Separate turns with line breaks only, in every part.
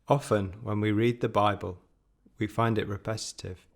Often, when we read the Bible, we find it repetitive.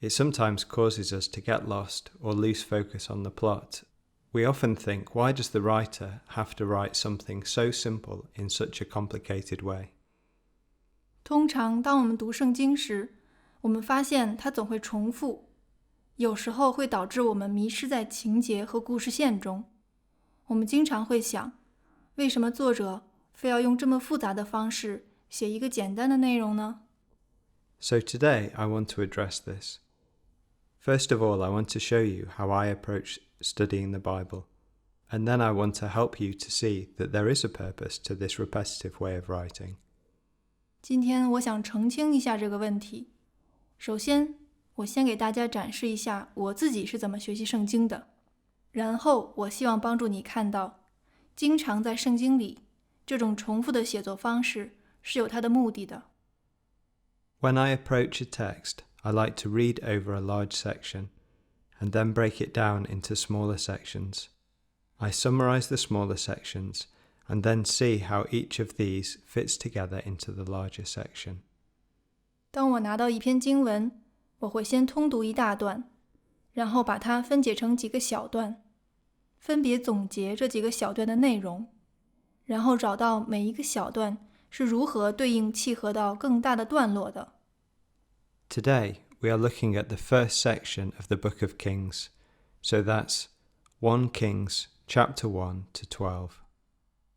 It sometimes causes us to get lost or lose focus on the plot. We often think, why does the writer have to write something so simple in such a complicated way?
通常当我们读圣经时，我们发现它总会重复，有时候会导致我们迷失在情节和故事线中。我们经常会想，为什么作者非要用这么复杂的方式写一个简单的内容呢？
So today I want to address this. First of all, I want to show you how I approach studying the Bible, and then I want to help you to see that there is a purpose to this repetitive way of writing.
今天我想澄清一下这个问题。首先，我先给大家展示一下我自己是怎么学习圣经的，然后我希望帮助你看到，经常在圣经里，这种重复的写作方式是有它的目的的。
When I approach a text, I like to read over a large section, and then break it down into smaller sections. I summarize the smaller sections, and then see how each of these fits together into the larger section.
当我拿到一篇经文，我会先通读一大段，然后把它分解成几个小段，分别总结这几个小段的内容，然后找到每一个小段是如何对应契合到更大的段落的。
Today, we are looking at the first section of the Book of Kings, so that's 1 Kings chapter 1 to 12.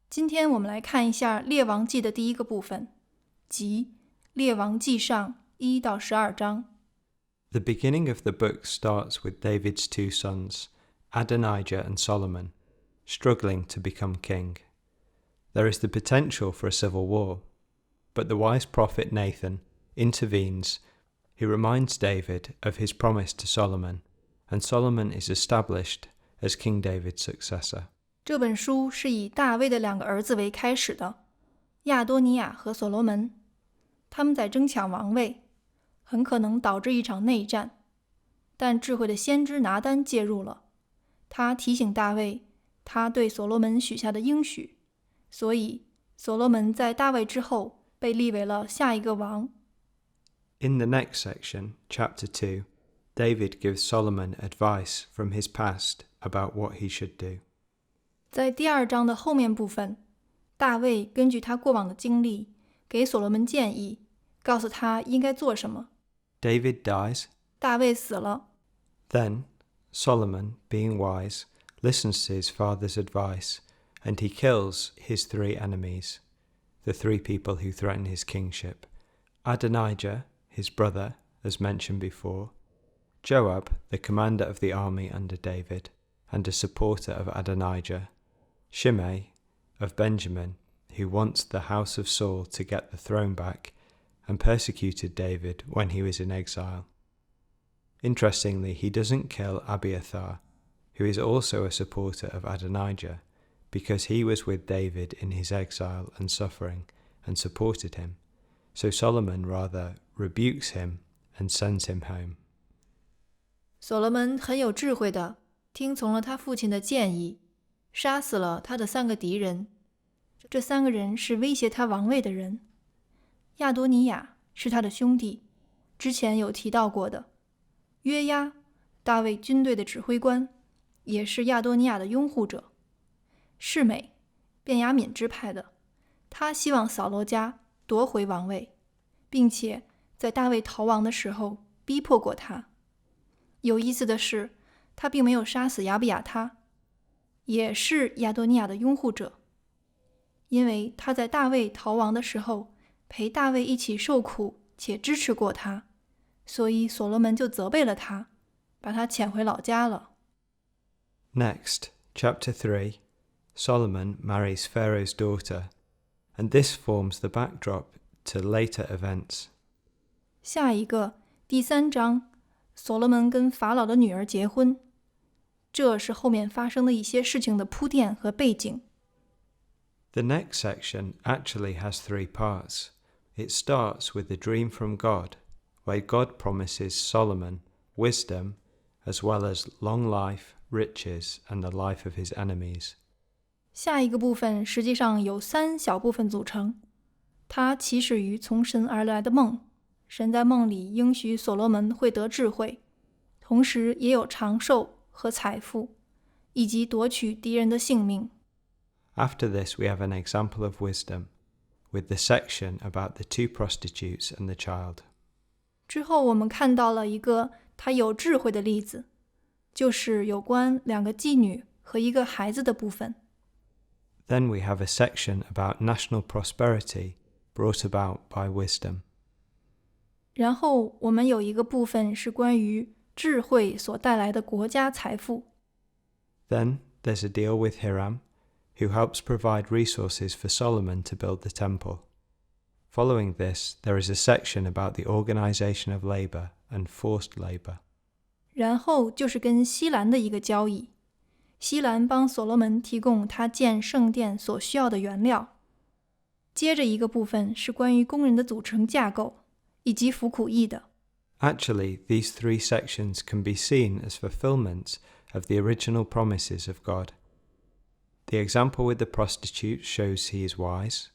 今天我们来看一下列王记的第一个部分，即列王记上1到12章。
The beginning of the book starts with David's two sons, Adonijah and Solomon, struggling to become king. There is the potential for a civil war, but the wise prophet Nathan intervenes. He reminds David of his promise to Solomon, and Solomon is established as King David's successor.
这本书是以大卫的两个儿子为开始的，亚多尼亚和所罗门。他们在争抢王位，很可能导致一场内战。但智慧的先知拿单介入了，他提醒大卫他对所罗门许下的应许，所以所罗门在大卫之后被立为了下一个王。
In the next section, chapter 2, David gives Solomon advice from his past about what he should do.
在第二章的后面部分，大卫根据他过往的经历，给所罗门建议，告诉他应该做什么。
David dies.
大卫死了。
Then, Solomon, being wise, listens to his father's advice, and he kills his three enemies, the three people who threaten his kingship. Adonijah, his brother, as mentioned before, Joab, the commander of the army under David, and a supporter of Adonijah, Shimei, of Benjamin, who wants the house of Saul to get the throne back, and persecuted David when he was in exile. Interestingly, he doesn't kill Abiathar, who is also a supporter of Adonijah, because he was with David in his exile and suffering, and supported him. So Solomon rather rebukes him and sends him home.
所罗门很有智慧的听从了他父亲的建议，杀死了他的3个敌人。这3个人是威胁他王位的人。亚多尼亚是他的兄弟，之前有提到过的。约押，大卫军队的指挥官，也是亚多尼亚的拥护者。示每，便雅悯支派的，他希望扫罗家夺回王位，并且在大卫逃亡的时候逼迫过他。有意思的是，他并没有杀死亚比亚他，也是亚多尼亚的拥护者，因为他在大卫逃亡的时候陪大卫一起受苦且支持过他，所以所罗门就责备了他，把他遣回老家了。
Next, chapter 3, Solomon marries Pharaoh's daughter, and this forms the backdrop to later events.
下一个第3章，所罗门跟法老的女儿结婚，这是后面发生的一些事情的铺垫和背景。
The next section actually has 3 parts. It starts with a dream from God, where God promises Solomon wisdom as well as long life, riches, and the life of his enemies.
下一个部分实际上由3小部分组成。它起始于从神而来的梦，神在梦里应许所罗门会得智慧，同时也有长寿和财富，以及夺取敌人的性命。
After this, we have an example of wisdom, with the section about the 2 prostitutes and the child.
之后我们看到了一个他有智慧的例子，就是有关2个妓女和1个孩子的部分。
Then we have a section about national prosperity brought about by wisdom.
然后我们有一个部分是关于智慧所带来的国家财富。
Then there's a deal with Hiram, who helps provide resources for Solomon to build the temple. Following this, there is a section about the organization of labor and forced labor.
然后就是跟西兰的一个交易，西兰帮所罗门提供他建圣殿所需要的原料。接着一个部分是关于工人的组成架构以及服苦役的。
Actually, these 3 sections can be seen as fulfillments of the original promises of God. The example with the prostitute shows he is wise.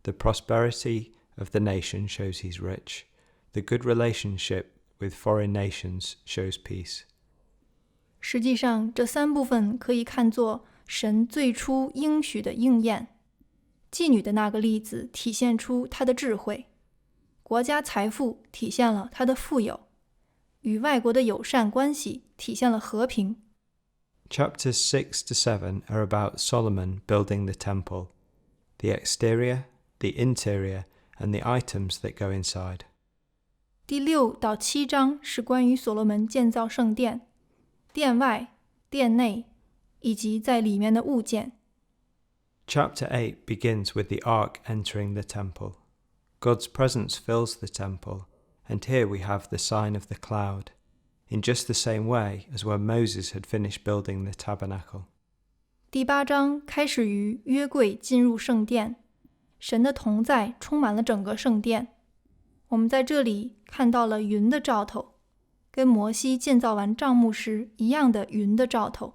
The prosperity of the nation shows he's rich. The good relationship with foreign nations shows peace.
实际上，这3部分可以看作神最初应许的应验。妓女的那个例子体现出她的智慧，国家财富体现了她的富有，与外国的友善关系体现了和平。
Chapters 6 to 7 are about Solomon building the temple, the exterior, the interior, and the items that go inside.
第6到7章是关于所罗门建造圣殿，殿外、殿内，以及在里面的物件。
Chapter 8 begins with the ark entering the temple. God's presence fills the temple, and here we have the sign of the cloud, in just the same way as when Moses had finished building the tabernacle.
第8章开始于约柜进入圣殿，神的同在充满了整个圣殿。我们在这里看到了云的兆头，跟摩西建造完帐幕时一样的云的兆头。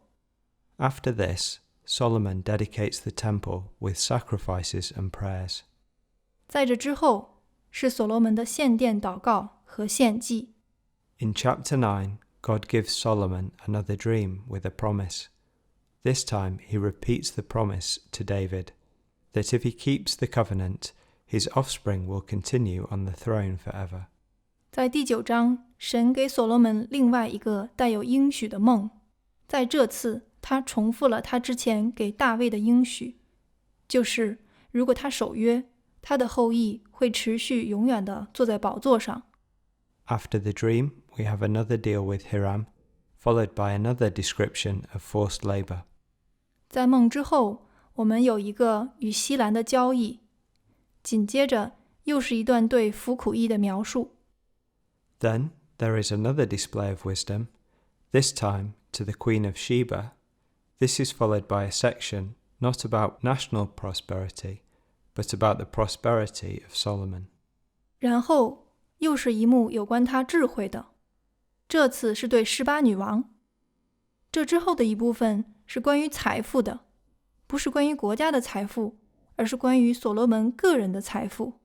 After this, Solomon dedicates the temple with sacrifices and prayers.
在这之后是所罗门的献殿祷告和献祭。
In chapter 9, God gives Solomon another dream with a promise. This time he repeats the promise to David, that if he keeps the covenant, his offspring will continue on the throne forever.
在第9章，神给所罗门另外一个带有应许的梦，在这次他重复了他之前给大卫的应许，就是如果他守约，他的后裔会持续永远地坐在宝座上。
After the dream, we have another deal with Hiram, followed by another description of forced labor.
在梦之后，我们有一个与西兰的交易，紧接着又是一段对服苦役的描述。
Then there is another display of wisdom, this time to the Queen of Sheba. This is followed by a section not about national prosperity, but about the prosperity of Solomon.
然后又是一幕有关他智慧的，这次是对示巴女王。这之后的一部分是关于财富的，不是关于国家的财富，而是关于所罗门个人的财富。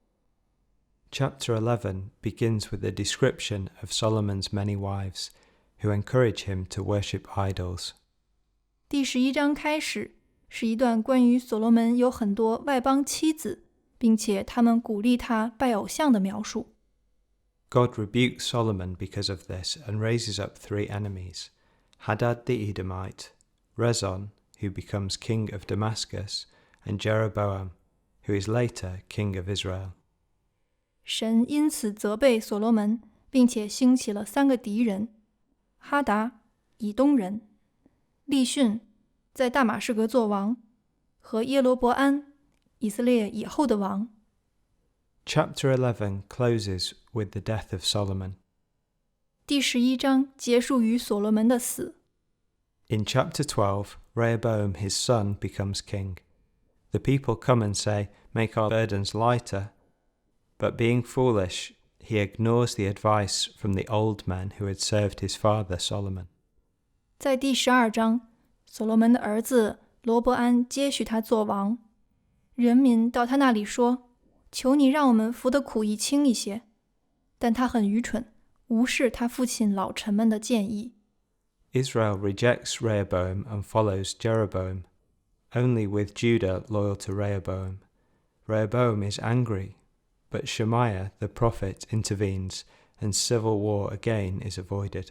Chapter 11 begins with a description of Solomon's many wives, who encourage him to worship idols.
第11章开始是一段关于所罗门有很多外邦妻子，并且他们鼓励他拜偶像的描述。
God rebukes Solomon because of this and raises up 3 enemies, Hadad the Edomite, Rezon, who becomes king of Damascus, and Jeroboam, who is later king of Israel.
神因此责备所罗门，并且兴起了3个敌人：哈达，以东人；利逊，在大马士革作王；和耶罗伯安，以色列以后的王。
Chapter 11 closes with the death of Solomon.
第11章结束于所罗门的死。
In chapter 12, Rehoboam his son becomes king. The people come and say, "Make our burdens lighter." But being foolish, he ignores the advice from the old men who had served his father Solomon.
在第12章，所罗门的儿子罗伯安接续他做王。人民到他那里说：“求你让我们服的苦役轻一些。但他很愚蠢，无视他父亲老臣们的建议。
Israel rejects Rehoboam and follows Jeroboam, only with Judah loyal to Rehoboam. Rehoboam is angry, but Shemaiah the prophet intervenes, and civil war again is avoided.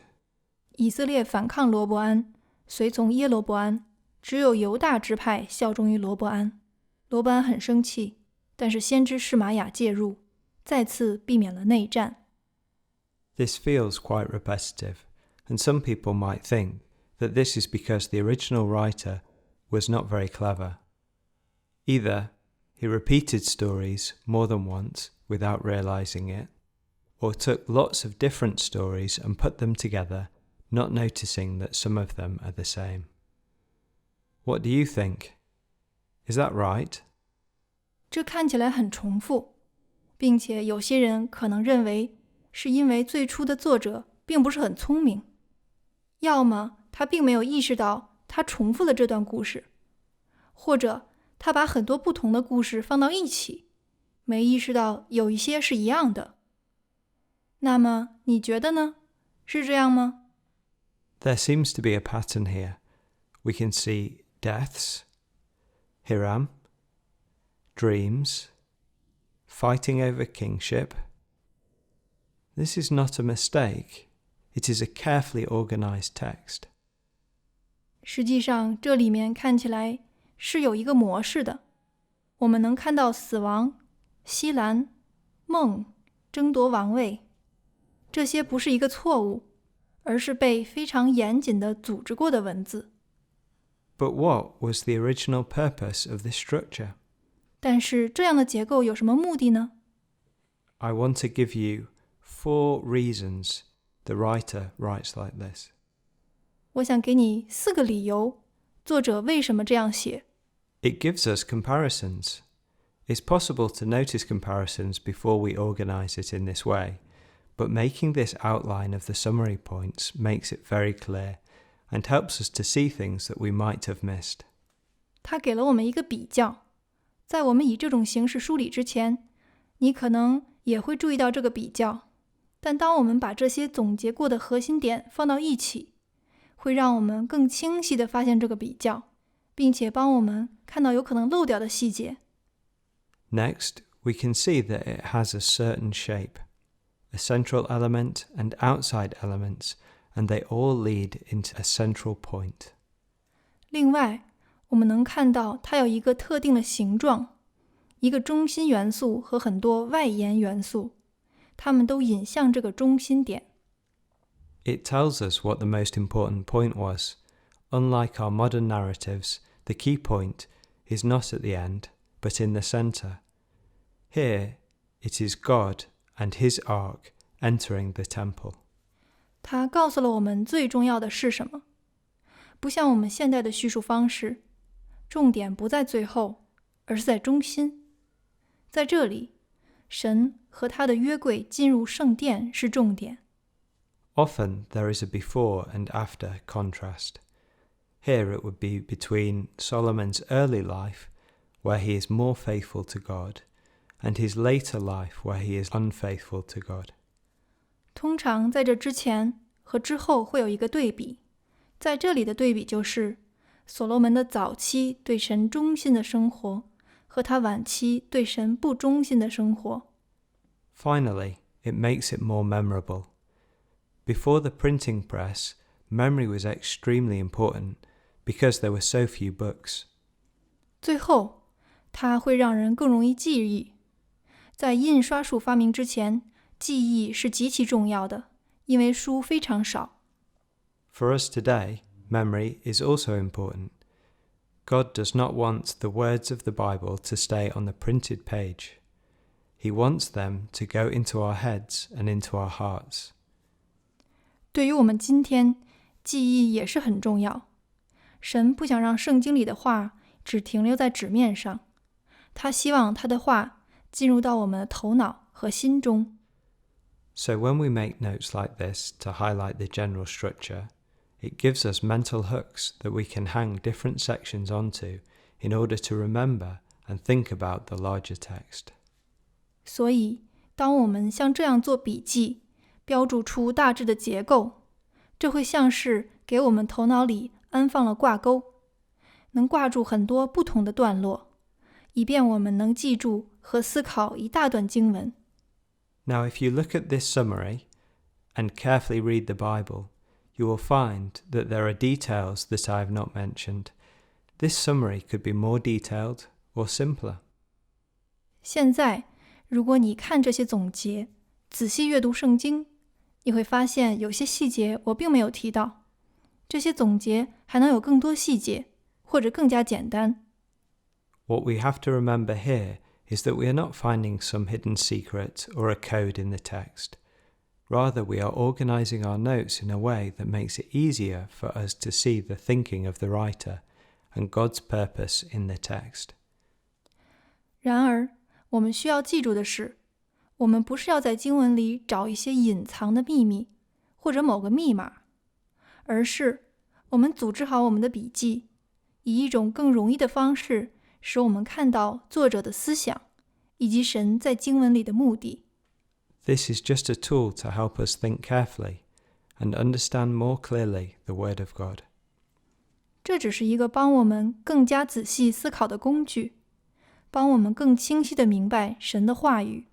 以色列反抗罗伯安，随从耶罗伯安，只有犹大支派效忠于罗伯安。罗伯安很生气，但是先知示玛雅介入，再次避免了内战。
This feels quite repetitive, and some people might think that this is because the original writer was not very clever. Either he repeated stories more than once without realizing it, or took lots of different stories and put them together, not noticing that some of them are the same. What do you think? Is that right?
这看起来很重复，并且有些人可能认为是因为最初的作者并不是很聪明，要么他并没有意识到他重复了这段故事，或者他把很多不同的故事放到一起，没意识到有一些是一样的。那么你觉得呢？是这样吗？
There seems to be a pattern here. We can see deaths, Hiram, dreams, fighting over kingship. This is not a mistake. It is a carefully organized text.
实际上这里面看起来是有一个模式的，我们能看到死亡、西兰、梦、争夺王位，这些不是一个错误，而是被非常严谨地组织过的文字。
But what was the original purpose of this structure?
但是这样的结构有什么目的呢？
I want to give you 4 reasons the writer writes like this.
我想给你4个理由，作者为什么这样写。
It gives us comparisons. It's possible to notice comparisons before we organize it in this way, but making this outline of the summary points makes it very clear and helps us to see things that we might have missed.
他给了我们一个比较，在我们以这种形式梳理之前，你可能也会注意到这个比较，但当我们把这些总结过的核心点放到一起，会让我们更清晰地发现这个比较，并且帮我们看到有可能漏掉的细节。
Next, we can see that it has a certain shape, a central element and outside elements, and they all lead into a central point.
另外，我们能看到它有一个特定的形状，一个中心元素和很多外延元素，它们都引向这个中心点。
It tells us what the most important point was. Unlike our modern narratives, the key point is not at the end, but in the center. Here, it is God and his ark entering the temple.
它告诉了我们最重要的是什么，不像我们现代的叙述方式，重点不在最后，而是在中心。在这里，神和他的约柜进入圣殿是重点。
Often there is a before and after contrast. Here it would be between Solomon's early life, where he is more faithful to God, and his later life where he is unfaithful to God.
通常在这之前和之后会有一个对比，在这里的对比就是所罗门的早期对神忠心的生活和他晚期对神不忠心的生活。
Finally, it makes it more memorable. Before the printing press, memory was extremely important because there were so few books.
最后，它会让人更容易记忆。在印刷术发明之前，记忆是极其重要的，因为书非常少。
For us today, memory is also important. God does not want the words of the Bible to stay on the printed page. He wants them to go into our heads and into our hearts.
对于我们今天，记忆也是很重要。神不想让圣经里的话只停留在纸面上，他希望他的话进入到我们的头脑和心中。
So when we make notes like this to highlight the general structure, it gives us mental hooks that we can hang different sections onto in order to remember and think about the larger text.
所以，当我们像这样做笔记，标注出大致的结构，这会像是给我们头脑里安放了挂钩，能挂住很多不同的段落，以便我们能记住和思考一大段经文。
Now, if you look at this summary and carefully read the Bible, you will find that there are details that I have not mentioned. This summary could be more detailed or simpler.
现在，如果你看这些总结，仔细阅读圣经，你会发现有些细节我并没有提到。这些总结还能有更多细节，或者更加简单。
What we have to remember here is that we are not finding some hidden secret or a code in the text. Rather, we are organizing our notes in a way that makes it easier for us to see the thinking of the writer and God's purpose in the text.
然而，我们需要记住的是，我们不是要在经文里找一些隐藏的秘密，或者某个密码，而是我们组织好我们的笔记，以一种更容易的方式，使我们看到作者的思想，以及神在经文里的目的。
This is just a tool to help us think carefully and understand more clearly the Word of God.
这只是一个帮我们更加仔细思考的工具，帮我们更清晰地明白神的话语，